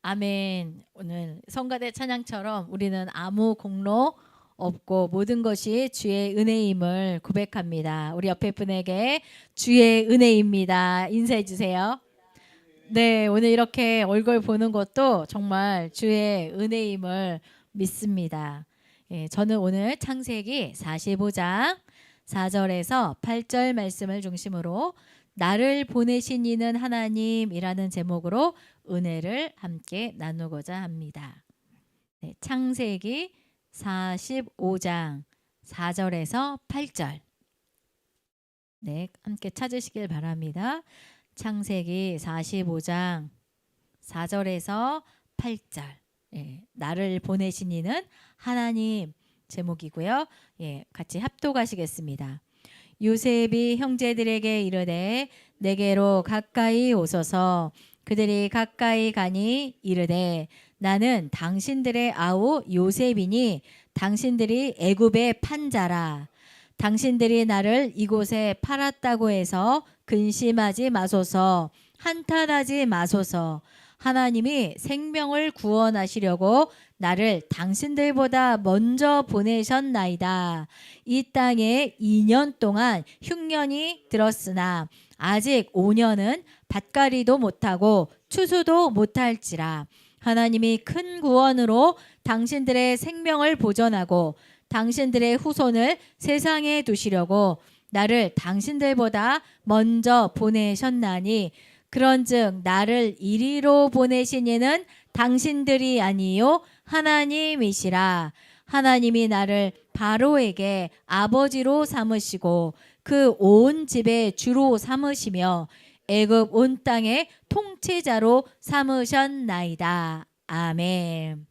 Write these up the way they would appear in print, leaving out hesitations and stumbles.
아멘. 오늘 성가대 찬양처럼 우리는 아무 공로 없고 모든 것이 주의 은혜임을 고백합니다. 우리 옆에 분에게 주의 은혜입니다. 인사해 주세요. 네, 오늘 이렇게 얼굴 보는 것도 정말 주의 은혜임을 믿습니다. 예, 저는 오늘 창세기 45장 4절에서 8절 말씀을 중심으로 나를 보내신 이는 하나님이라는 제목으로 은혜를 함께 나누고자 합니다. 네, 창세기 45장 4절에서 8절. 네, 함께 찾으시길 바랍니다. 창세기 45장 4절에서 8절. 예, 나를 보내신 이는 하나님 제목이고요. 예, 같이 합독하시겠습니다. 요셉이 형제들에게 이르되 내게로 가까이 오소서. 그들이 가까이 가니 이르되 나는 당신들의 아우 요셉이니 당신들이 애굽의 판자라. 당신들이 나를 이곳에 팔았다고 해서 근심하지 마소서. 한탄하지 마소서. 하나님이 생명을 구원하시려고 나를 당신들보다 먼저 보내셨나이다. 이 땅에 2년 동안 흉년이 들었으나 아직 5년은 밭갈이도 못하고 추수도 못할지라. 하나님이 큰 구원으로 당신들의 생명을 보존하고 당신들의 후손을 세상에 두시려고 나를 당신들보다 먼저 보내셨나니 그런즉 나를 이리로 보내신 이는 당신들이 아니요 하나님이시라. 하나님이 나를 바로에게 아버지로 삼으시고 그 온 집의 주로 삼으시며 애굽 온 땅의 통치자로 삼으셨나이다. 아멘.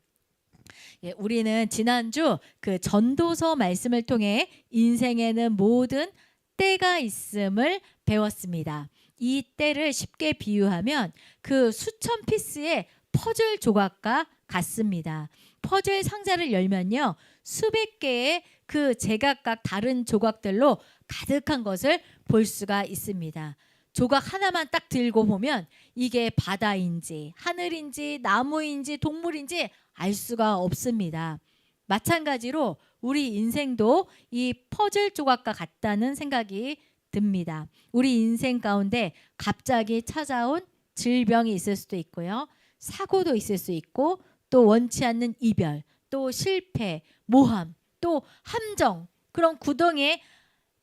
예, 우리는 지난주 그 전도서 말씀을 통해 인생에는 모든 때가 있음을 배웠습니다. 이 때를 쉽게 비유하면 그 수천 피스의 퍼즐 조각과 같습니다. 퍼즐 상자를 열면요, 수백 개의 그 제각각 다른 조각들로 가득한 것을 볼 수가 있습니다. 조각 하나만 딱 들고 보면 이게 바다인지 하늘인지 나무인지 동물인지 알 수가 없습니다. 마찬가지로 우리 인생도 이 퍼즐 조각과 같다는 생각이 듭니다. 우리 인생 가운데 갑자기 찾아온 질병이 있을 수도 있고요. 사고도 있을 수 있고 또 원치 않는 이별, 또 실패, 모함, 또 함정, 그런 구덩이에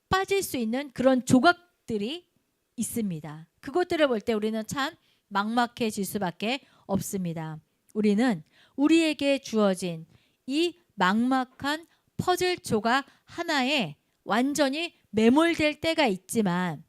빠질 수 있는 그런 조각들이 있습니다. 그것들을 볼 때 우리는 참 막막해질 수밖에 없습니다. 우리는 우리에게 주어진 이 막막한 퍼즐 조각 하나에 완전히 매몰될 때가 있지만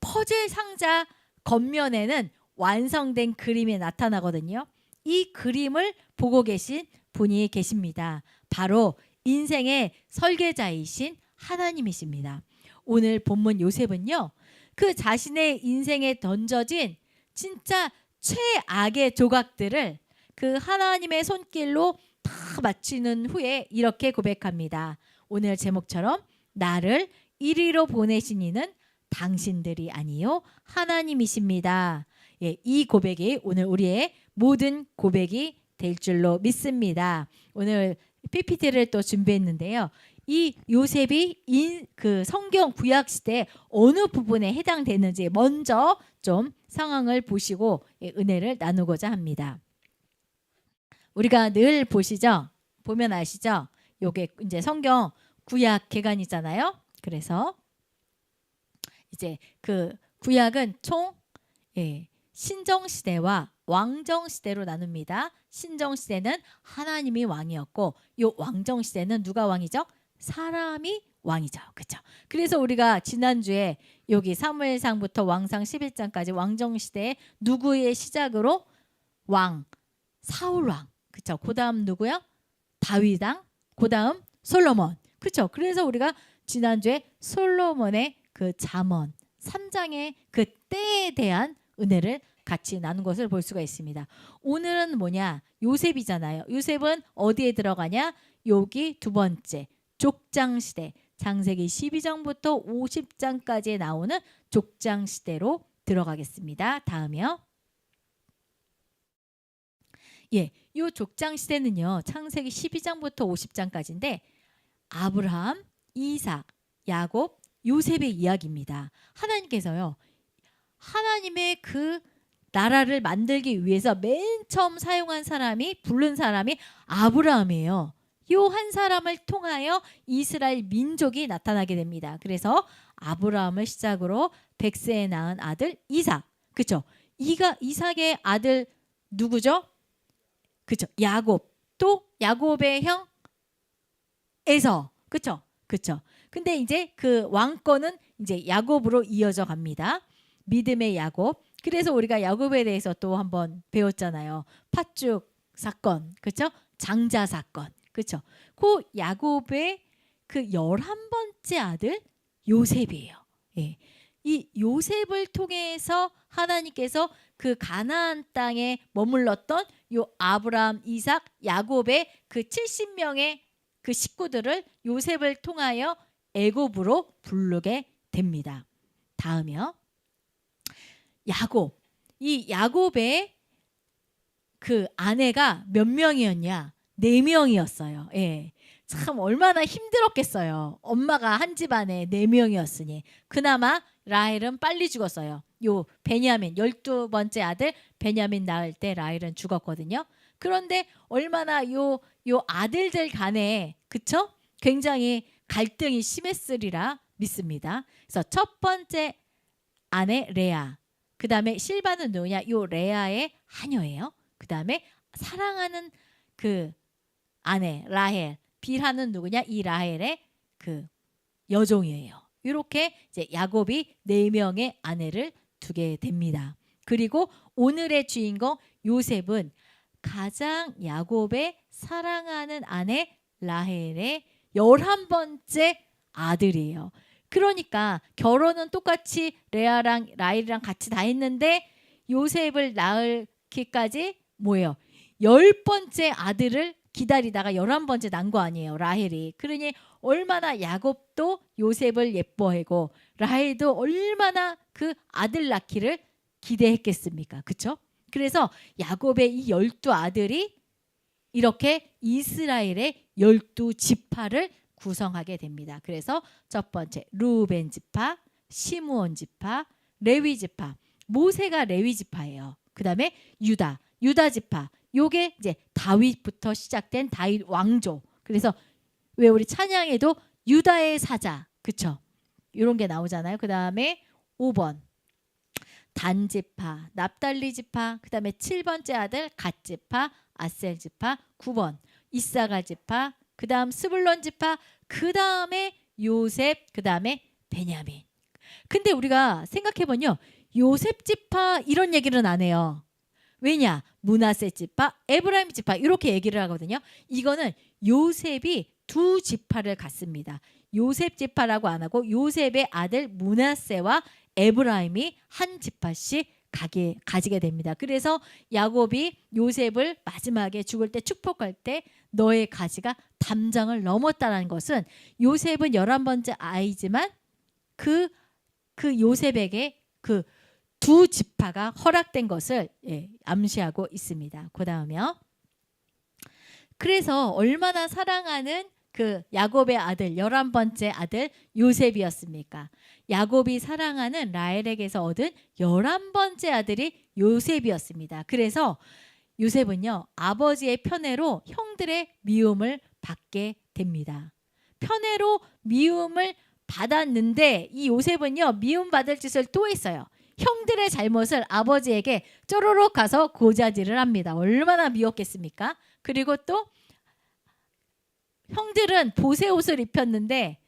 퍼즐 상자 겉면에는 완성된 그림이 나타나거든요. 이 그림을 보고 계신 분이 계십니다. 바로 인생의 설계자이신 하나님이십니다. 오늘 본문 요셉은요, 그 자신의 인생에 던져진 진짜 최악의 조각들을 그 하나님의 손길로 다 맞추는 후에 이렇게 고백합니다. 오늘 제목처럼 나를 이리로 보내신 이는 당신들이 아니요 하나님이십니다. 예, 이 고백이 오늘 우리의 모든 고백이 될 줄로 믿습니다. 오늘 PPT를 또 준비했는데요. 이 요셉이 그 성경 구약 시대 어느 부분에 해당되는지 먼저 좀 상황을 보시고 은혜를 나누고자 합니다. 우리가 늘 보시죠? 보면 아시죠? 요게 이제 성경 구약 개간이잖아요. 그래서 이제 그 구약은 총 신정 시대와 왕정 시대로 나눕니다. 신정 시대는 하나님이 왕이었고 요 왕정 시대는 누가 왕이죠? 사람이 왕이죠. 그렇죠? 그래서 우리가 지난주에 여기 사무엘상부터 왕상 11장까지 왕정 시대의 누구의 시작으로 왕 사울 왕. 그렇죠? 그다음 누구요? 다윗 왕. 그다음 솔로몬. 그렇죠? 그래서 우리가 지난주에 솔로몬의 그 잠언 3장의 그 때에 대한 은혜를 같이 나눈 것을 볼 수가 있습니다. 오늘은 뭐냐? 요셉이잖아요. 요셉은 어디에 들어가냐? 여기 두 번째 족장시대, 창세기 12장부터 50장까지 나오는 족장시대로 들어가겠습니다. 다음이요. 예, 요 족장 시대는요. 창세기 12장부터 50장까지인데 아브라함, 이삭, 야곱, 요셉의 이야기입니다. 하나님께서요. 하나님의 그 나라를 만들기 위해서 맨 처음 사용한 사람이 부른 사람이 아브라함이에요. 요 한 사람을 통하여 이스라엘 민족이 나타나게 됩니다. 그래서 아브라함을 시작으로 100세에 낳은 아들 이삭. 그렇죠? 이삭의 아들 누구죠? 그렇죠? 야곱. 또 야곱의 형 에서. 그렇죠? 그렇죠? 근데 이제 그 왕권은 이제 야곱으로 이어져 갑니다. 믿음의 야곱. 그래서 우리가 야곱에 대해서 또 한번 배웠잖아요. 팥죽 사건, 그렇죠? 장자 사건, 그렇죠? 그 야곱의 그 11번째 아들 요셉이에요. 예. 이 요셉을 통해서 하나님께서 그 가나안 땅에 머물렀던 요 아브라함, 이삭, 야곱의 그 70명의 그 식구들을 요셉을 통하여 애굽으로 부르게 됩니다. 다음이요. 야곱. 이 야곱의 그 아내가 몇 명이었냐? 4명이었어요. 예. 참 얼마나 힘들었겠어요. 엄마가 한 집안에 4명이었으니. 그나마 라헬은 빨리 죽었어요. 요 베냐민 12번째 아들 베냐민 낳을 때 라헬은 죽었거든요. 그런데 얼마나 요 아들들 간에 그쵸? 굉장히 갈등이 심했으리라 믿습니다. 그래서 첫 번째 아내 레아. 그 다음에 실바는 누구냐? 요 레아의 하녀예요. 그 다음에 사랑하는 그 아내 라헬. 빌하는 누구냐? 이 라헬의 그 여종이에요. 이렇게 이제 야곱이 4명의 아내를 두게 됩니다. 그리고 오늘의 주인공 요셉은 가장 야곱의 사랑하는 아내 라헬의 11번째 아들이에요. 그러니까 결혼은 똑같이 레아랑 라헬이랑 같이 다 했는데 요셉을 낳기까지 뭐예요? 10번째 아들을 기다리다가 11번째 난 거 아니에요. 라헬이. 그러니 얼마나 야곱도 요셉을 예뻐하고 라헬도 얼마나 그 아들 낳기를 기대했겠습니까? 그렇죠? 그래서 야곱의 이 12아들이 이렇게 이스라엘의 12지파를 구성하게 됩니다. 그래서 첫 번째 루벤 지파, 시므온 지파, 레위 지파. 모세가 레위 지파예요. 그다음에 유다 지파. 요게 이제 다윗부터 시작된 다윗 왕조. 그래서 왜 우리 찬양에도 유다의 사자. 그쵸? 이런 게 나오잖아요. 그다음에 5번 단 지파, 납달리 지파. 그다음에 7번째 아들 갓 지파, 아셀 지파. 9번 이사갈 지파. 그다음 스불론 지파. 그다음에 요셉. 그다음에 베냐민. 근데 우리가 생각해보면요. 요셉 지파 이런 얘기는 안 해요. 왜냐? 므낫세 지파, 에브라임 지파 이렇게 얘기를 하거든요. 이거는 요셉이 2지파를 갖습니다. 요셉 지파라고 안 하고 요셉의 아들 므낫세와 에브라임이 한 지파씩 가지게 됩니다. 그래서 야곱이 요셉을 마지막에 죽을 때 축복할 때 너의 가지가 담장을 넘었다는 것은 요셉은 11번째 아이지만 그 요셉에게 그 2지파가 허락된 것을 암시하고 있습니다. 그 다음에요. 그래서 얼마나 사랑하는 그 야곱의 아들 11번째 아들 요셉이었습니까? 야곱이 사랑하는 라헬에게서 얻은 11번째 아들이 요셉이었습니다. 그래서 요셉은요. 아버지의 편애로 형들의 미움을 받게 됩니다. 편애로 미움을 받았는데 이 요셉은요. 미움받을 짓을 또 했어요. 형들의 잘못을 아버지에게 쪼로록 가서 고자질을 합니다. 얼마나 미웠겠습니까? 그리고 또 형들은 보세 옷을 입혔는데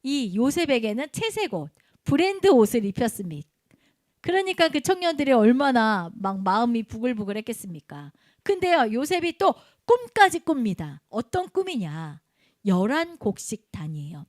이 요셉에게는 채색 옷, 브랜드 옷을 입혔습니다. 그러니까 그 청년들이 얼마나 막 마음이 부글부글 했겠습니까? 근데요, 요셉이 또 꿈까지 꿉니다. 어떤 꿈이냐? 11곡식단이에요.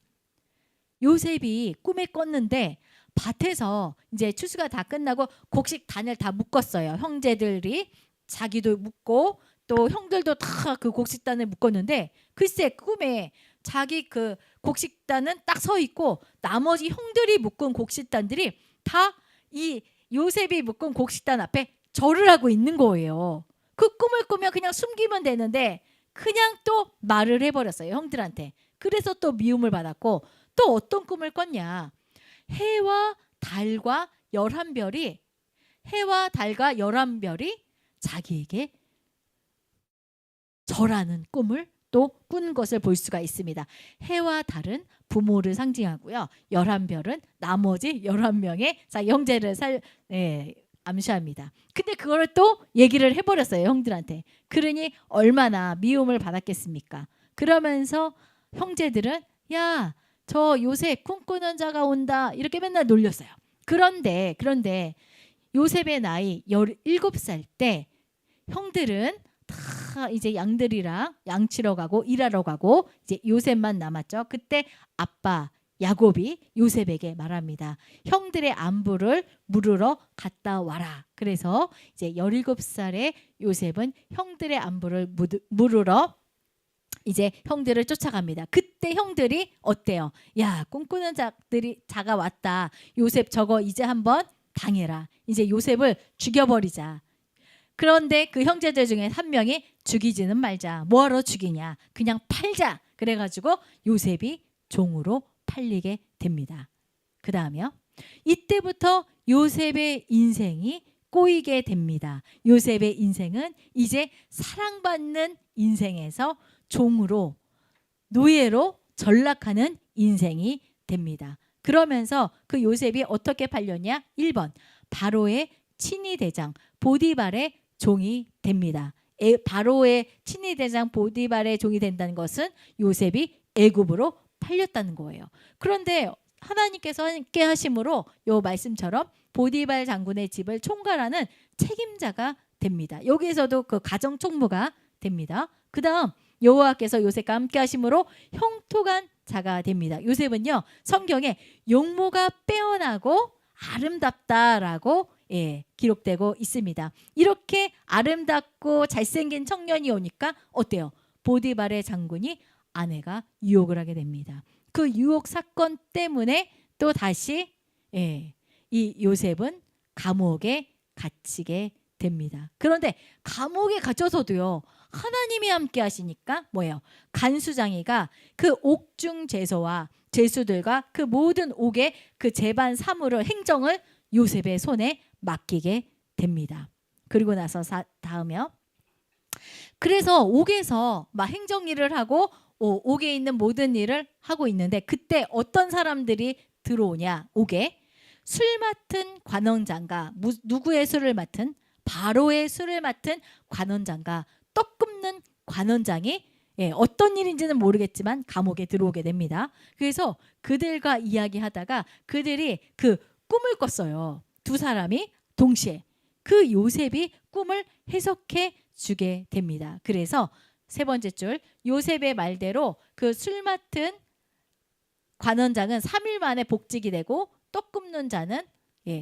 요셉이 꿈에 꿨는데 밭에서 이제 추수가 다 끝나고 곡식단을 다 묶었어요. 형제들이 자기도 묶고 또 형들도 다 그 곡식단을 묶었는데 글쎄 꿈에 자기 그 곡식단은 딱 서 있고 나머지 형들이 묶은 곡식단들이 다 이 요셉이 묶은 곡식단 앞에 절을 하고 있는 거예요. 그 꿈을 꾸면 그냥 숨기면 되는데 그냥 또 말을 해버렸어요, 형들한테. 그래서 또 미움을 받았고, 또 어떤 꿈을 꿨냐. 해와 달과 11별이 해와 달과 11별이 자기에게 절하는 꿈을 또 꾼 것을 볼 수가 있습니다. 해와 달은 부모를 상징하고요. 11별은 나머지 11명의 형제를 암시합니다. 근데 그걸 또 얘기를 해버렸어요, 형들한테. 그러니 얼마나 미움을 받았겠습니까? 그러면서 형제들은 야, 저 요셉 꿈꾸는 자가 온다 이렇게 맨날 놀렸어요. 그런데 요셉의 나이 17살 때 형들은 다 이제 양들이랑 양치러 가고 일하러 가고 이제 요셉만 남았죠. 그때 아빠 야곱이 요셉에게 말합니다. 형들의 안부를 물으러 갔다 와라. 그래서 이제 17살의 요셉은 형들의 안부를 물으러 이제 형들을 쫓아갑니다. 그때 형들이 어때요? 야, 꿈꾸는 자가 왔다. 요셉 저거 이제 한번 당해라. 이제 요셉을 죽여버리자. 그런데 그 형제들 중에 한 명이 죽이지는 말자. 뭐하러 죽이냐. 그냥 팔자. 그래가지고 요셉이 종으로 팔리게 됩니다. 그 다음에요. 이때부터 요셉의 인생이 꼬이게 됩니다. 요셉의 인생은 이제 사랑받는 인생에서 종으로 노예로 전락하는 인생이 됩니다. 그러면서 그 요셉이 어떻게 팔렸냐? 1번 바로의 친위 대장 보디발의 종이 됩니다. 바로의 친위 대장 보디발의 종이 된다는 것은 요셉이 애굽으로 팔렸다는 거예요. 그런데 하나님께서 함께 하심으로 요 말씀처럼 보디발 장군의 집을 총괄하는 책임자가 됩니다. 여기에서도 그 가정 총무가 됩니다. 그 다음 여호와께서 요셉과 함께 하심으로 형통한 자가 됩니다. 요셉은요 성경에 용모가 빼어나고 아름답다라고 기록되고 있습니다. 이렇게 아름답고 잘생긴 청년이 오니까 어때요? 보디발의 장군이 아내가 유혹을 하게 됩니다. 그 유혹 사건 때문에 또 다시 이 요셉은 감옥에 갇히게 됩니다. 그런데 감옥에 갇혀서도요 하나님이 함께 하시니까 뭐예요? 간수장이가 그 옥중 제소와 제수들과 그 모든 옥의 그 재반 사무를 행정을 요셉의 손에 맡기게 됩니다. 그리고 나서 다음이요. 그래서 옥에서 막 행정 일을 하고 옥에 있는 모든 일을 하고 있는데 그때 어떤 사람들이 들어오냐? 옥에 술 맡은 관원장과 누구의 술을 맡은? 바로의 술을 맡은 관원장과 떡 굽는 관원장이 어떤 일인지는 모르겠지만 감옥에 들어오게 됩니다. 그래서 그들과 이야기하다가 그들이 그 꿈을 꿨어요. 두 사람이 동시에 그 요셉이 꿈을 해석해 주게 됩니다. 그래서 세 번째 줄 요셉의 말대로 그 술 맡은 관원장은 3일 만에 복직이 되고 떡 굽는 자는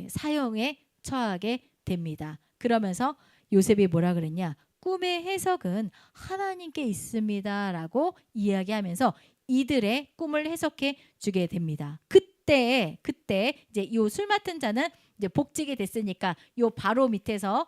사형에 처하게 됩니다. 그러면서 요셉이 뭐라 그랬냐? 꿈의 해석은 하나님께 있습니다라고 이야기하면서 이들의 꿈을 해석해 주게 됩니다. 그때 이제 이 술 맡은 자는 이제 복직이 됐으니까 요 바로 밑에서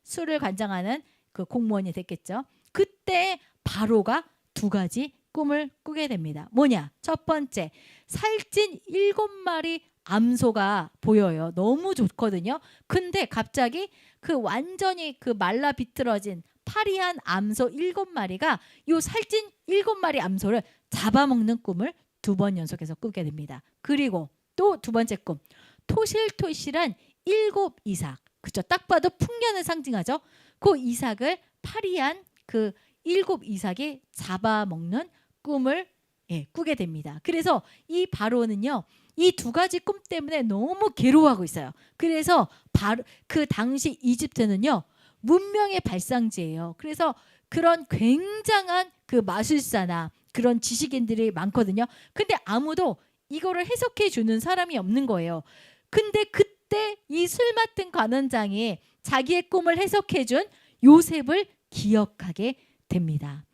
술을 관장하는 그 공무원이 됐겠죠. 그때 바로가 두 가지 꿈을 꾸게 됩니다. 뭐냐? 첫 번째, 살찐 7마리 암소가 보여요. 너무 좋거든요. 근데 갑자기 그 완전히 그 말라 비틀어진 파리한 암소 7마리가 요 살찐 7마리 암소를 잡아먹는 꿈을 2번 연속해서 꾸게 됩니다. 그리고 또 두 번째 꿈, 토실토실한 7 이삭. 그쵸? 딱 봐도 풍년을 상징하죠. 그 이삭을 파리한 그 7 이삭이 잡아먹는 꿈을 꾸게 됩니다. 그래서 이 바로는요 이 두 가지 꿈 때문에 너무 괴로워하고 있어요. 그래서 바로 그 당시 이집트는요 문명의 발상지예요. 그래서 그런 굉장한 그 마술사나 그런 지식인들이 많거든요. 근데 아무도 이거를 해석해 주는 사람이 없는 거예요. 근데 그때 이 술 맡은 관원장이 자기의 꿈을 해석해 준 요셉을 기억하게 됩니다.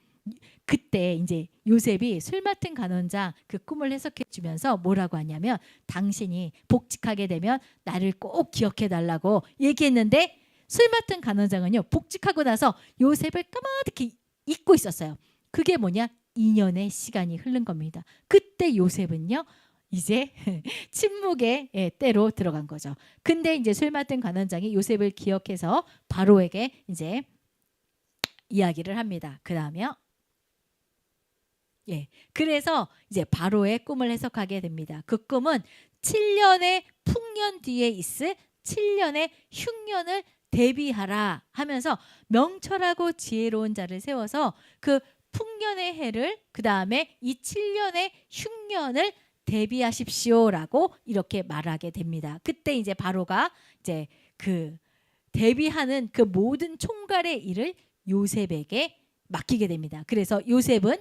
그때 이제 요셉이 술 맡은 간원장 그 꿈을 해석해 주면서 뭐라고 하냐면 당신이 복직하게 되면 나를 꼭 기억해 달라고 얘기했는데 술 맡은 간원장은요 복직하고 나서 요셉을 까마득히 잊고 있었어요. 그게 뭐냐? 2년의 시간이 흐른 겁니다. 그때 요셉은요 이제 침묵의 때로 들어간 거죠. 근데 이제 술 맡은 관원장이 요셉을 기억해서 바로에게 이제 이야기를 합니다. 그 다음에요. 그래서 이제 바로의 꿈을 해석하게 됩니다. 그 꿈은 7년의 풍년 뒤에 있을 7년의 흉년을 대비하라 하면서 명철하고 지혜로운 자를 세워서 그 풍년의 해를 그 다음에 이 7년의 흉년을 대비하십시오라고 이렇게 말하게 됩니다. 그때 이제 바로가 이제 그 대비하는 그 모든 총괄의 일을 요셉에게 맡기게 됩니다. 그래서 요셉은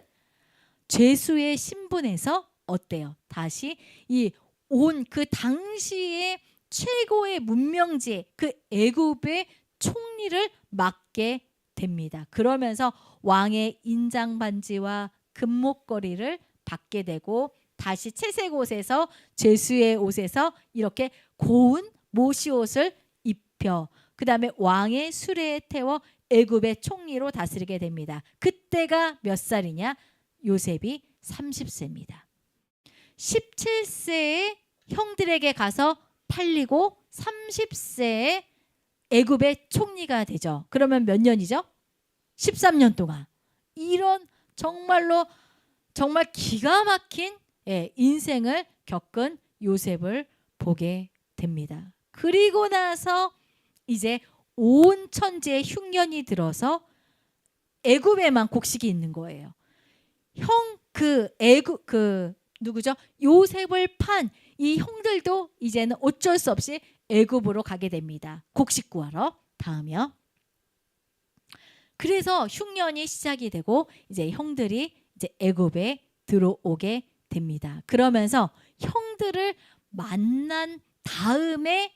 죄수의 신분에서 어때요? 다시 이 온 그 당시의 최고의 문명지 그 애굽의 총리를 맡게 됩니다. 그러면서 왕의 인장 반지와 금목걸이를 받게 되고 다시 채색 옷에서 죄수의 옷에서 이렇게 고운 모시옷을 입혀 그 다음에 왕의 수레에 태워 애굽의 총리로 다스리게 됩니다. 그때가 몇 살이냐? 요셉이 30세입니다. 17세에 형들에게 가서 팔리고 30세에 애굽의 총리가 되죠. 그러면 몇 년이죠? 13년 동안. 이런 정말로 정말 기가 막힌 인생을 겪은 요셉을 보게 됩니다. 그리고 나서 이제 온 천지의 흉년이 들어서 애굽에만 곡식이 있는 거예요. 애굽 누구죠? 요셉을 판 이 형들도 이제는 어쩔 수 없이 애굽으로 가게 됩니다. 곡식 구하러. 다음이요. 그래서 흉년이 시작이 되고 이제 형들이 이제 애굽에 들어오게 됩니다. 그러면서 형들을 만난 다음에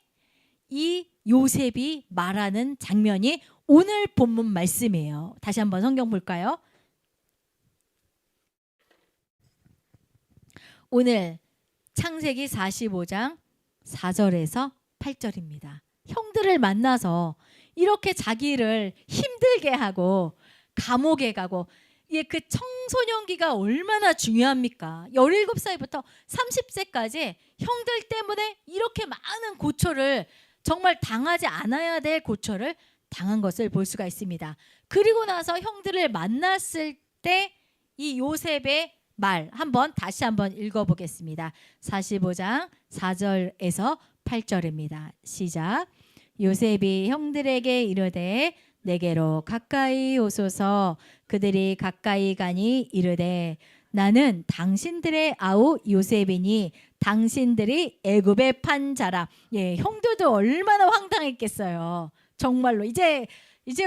이 요셉이 말하는 장면이 오늘 본문 말씀이에요. 다시 한번 성경 볼까요? 오늘 창세기 45장 4절에서 8절입니다. 형들을 만나서 이렇게 자기를 힘들게 하고 감옥에 가고 그 청소년기가 얼마나 중요합니까? 17살부터 30세까지 형들 때문에 이렇게 많은 고초를 정말 당하지 않아야 될 고초를 당한 것을 볼 수가 있습니다. 그리고 나서 형들을 만났을 때 이 요셉의 말 다시 한번 읽어보겠습니다. 45장 4절에서 8절입니다. 시작. 요셉이 형들에게 이르되 내게로 가까이 오소서. 그들이 가까이 가니 이르되 나는 당신들의 아우 요셉이니 당신들이 애굽에 판 자라. 형들도 얼마나 황당했겠어요. 정말로 이제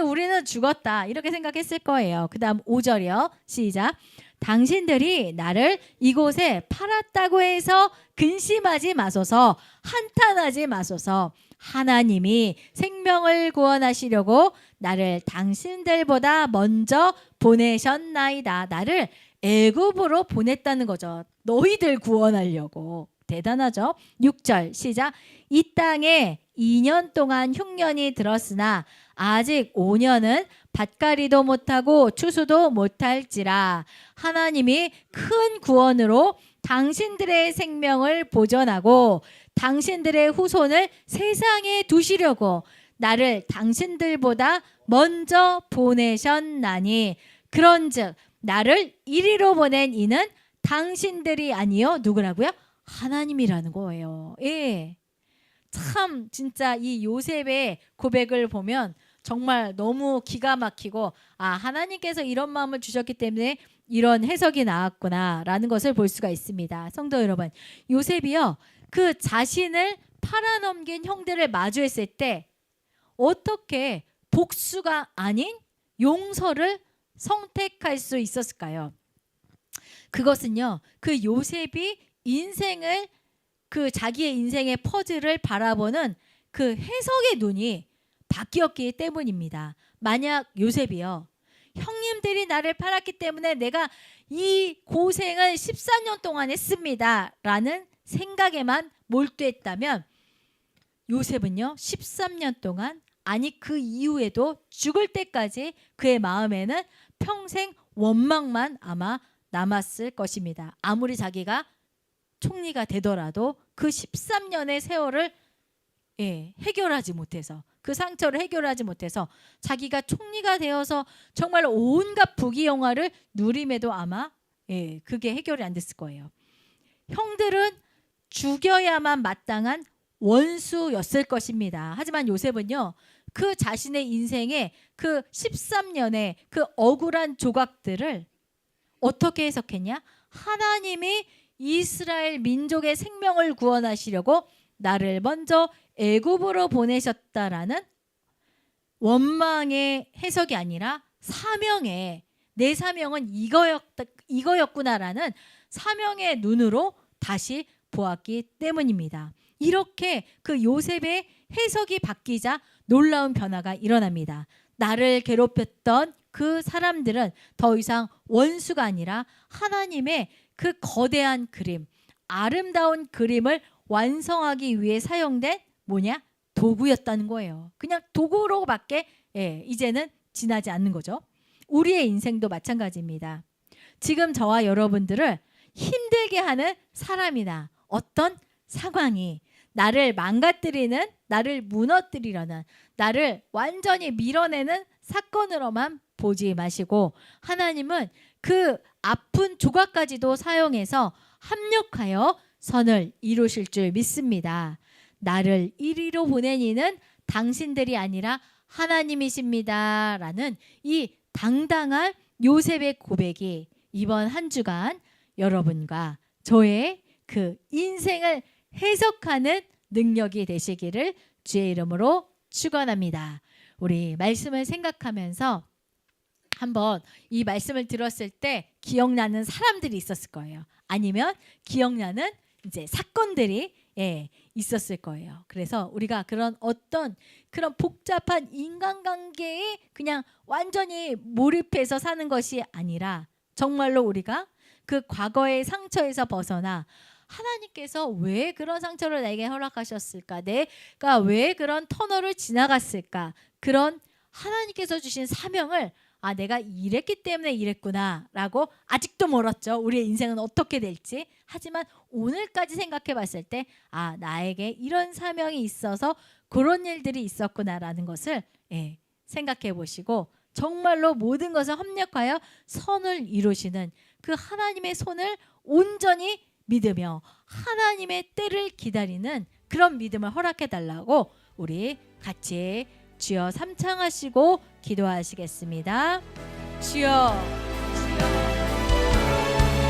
우리는 죽었다 이렇게 생각했을 거예요. 그 다음 5절이요. 시작. 당신들이 나를 이곳에 팔았다고 해서 근심하지 마소서. 한탄하지 마소서. 하나님이 생명을 구원하시려고 나를 당신들보다 먼저 보내셨나이다. 나를 애굽으로 보냈다는 거죠. 너희들 구원하려고. 대단하죠? 6절 시작. 이 땅에 2년 동안 흉년이 들었으나 아직 5년은 밭갈이도 못하고 추수도 못할지라. 하나님이 큰 구원으로 당신들의 생명을 보존하고 당신들의 후손을 세상에 두시려고 나를 당신들보다 먼저 보내셨나니 그런즉 나를 이리로 보낸 이는 당신들이 아니요 누구라고요? 하나님이라는 거예요. 참 진짜 이 요셉의 고백을 보면 정말 너무 기가 막히고 하나님께서 이런 마음을 주셨기 때문에 이런 해석이 나왔구나라는 것을 볼 수가 있습니다. 성도 여러분, 요셉이요 그 자신을 팔아넘긴 형들을 마주했을 때 어떻게 복수가 아닌 용서를 선택할 수 있었을까요? 그것은요 그 요셉이 인생을 자기의 인생의 퍼즐을 바라보는 그 해석의 눈이 바뀌었기 때문입니다. 만약 요셉이요 형님들이 나를 팔았기 때문에 내가 이 고생을 14년 동안 했습니다 라는 생각에만 몰두했다면 요셉은요 13년 동안 아니 그 이후에도 죽을 때까지 그의 마음에는 평생 원망만 아마 남았을 것입니다. 아무리 자기가 총리가 되더라도 그 13년의 세월을 해결하지 못해서, 그 상처를 해결하지 못해서 자기가 총리가 되어서 정말 온갖 부귀영화를 누림에도 아마 그게 해결이 안 됐을 거예요. 형들은 죽여야만 마땅한 원수였을 것입니다. 하지만 요셉은요, 그 자신의 인생의 그 13년의 그 억울한 조각들을 어떻게 해석했냐? 하나님이 이스라엘 민족의 생명을 구원하시려고 나를 먼저 애굽으로 보내셨다라는 원망의 해석이 아니라 사명의, 내 사명은 이거였구나라는 사명의 눈으로 다시 보았기 때문입니다. 이렇게 그 요셉의 해석이 바뀌자 놀라운 변화가 일어납니다. 나를 괴롭혔던 그 사람들은 더 이상 원수가 아니라 하나님의 그 거대한 그림, 아름다운 그림을 완성하기 위해 사용된 도구였다는 거예요. 그냥 도구로밖에 이제는 지나지 않는 거죠. 우리의 인생도 마찬가지입니다. 지금 저와 여러분들을 힘들게 하는 사람이나 어떤 상황이 나를 망가뜨리는, 나를 무너뜨리려는, 나를 완전히 밀어내는 사건으로만 보지 마시고 하나님은 그 아픈 조각까지도 사용해서 합력하여 선을 이루실 줄 믿습니다. 나를 이리로 보낸 이는 당신들이 아니라 하나님이십니다. 라는 이 당당한 요셉의 고백이 이번 한 주간 여러분과 저의 그 인생을 해석하는 능력이 되시기를 주의 이름으로 축원합니다. 우리 말씀을 생각하면서 한번 이 말씀을 들었을 때 기억나는 사람들이 있었을 거예요. 아니면 기억나는 이제 사건들이 있었을 거예요. 그래서 우리가 그런 어떤 그런 복잡한 인간관계에 그냥 완전히 몰입해서 사는 것이 아니라 정말로 우리가 그 과거의 상처에서 벗어나 하나님께서 왜 그런 상처를 나에게 허락하셨을까? 내가 왜 그런 터널을 지나갔을까? 그런 하나님께서 주신 사명을 내가 이랬기 때문에 이랬구나 라고, 아직도 멀었죠. 우리의 인생은 어떻게 될지. 하지만 오늘까지 생각해 봤을 때 나에게 이런 사명이 있어서 그런 일들이 있었구나 라는 것을 생각해 보시고 정말로 모든 것을 협력하여 선을 이루시는 그 하나님의 손을 온전히 믿으며 하나님의 때를 기다리는 그런 믿음을 허락해 달라고 우리 같이 주여 삼창하시고 기도하시겠습니다. 주여